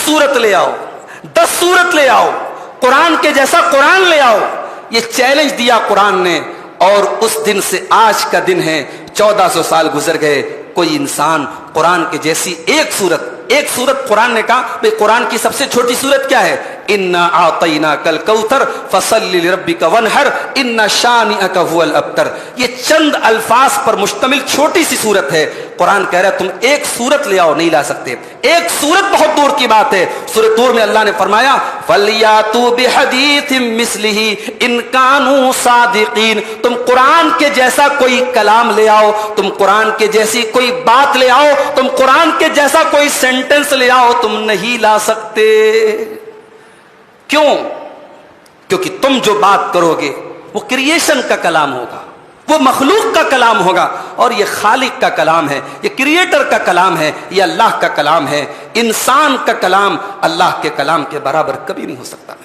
सूरत ले आओ, 10 सूरत ले आओ, कुरान के जैसा कुरान ले आओ। ये चैलेंज दिया कुरान ने, और उस दिन से आज का दिन है, 1400 साल गुजर गए, कोई इंसान कुरान के जैसी एक सूरत कुरान ने कहा। भाई कुरान की सबसे छोटी सूरत क्या है? इन्ना आतैना कल कौथर फसल्लि लिरब्बिका वनहर इन्ना शानिअका हुवल अब्तर। ये चंद अल्फाज पर मुश्तमिल छोटी सी सूरत है। कुरान कह रहा है तुम एक सूरत ले आओ, नहीं ला सकते। एक सूरत बहुत दूर की बात है। सूरह तूर में अल्लाह ने फरमाया फलियातू बिहदीथिम मिस्लिही इन कानू सादिकीन। तुम कुरान के जैसा कोई कलाम ले आओ, तुम कुरान के जैसी कोई बात ले आओ, तुम कुरान के जैसा कोई सेंटेंस ले आओ, तुम नहीं ला सकते। क्यों? क्योंकि तुम जो बात करोगे वो क्रिएशन का कलाम होगा, वो मखलूक का कलाम होगा, और ये खालिक का कलाम है, ये क्रिएटर का कलाम है, ये अल्लाह का कलाम है। इंसान का कलाम अल्लाह के कलाम के बराबर कभी नहीं हो सकता।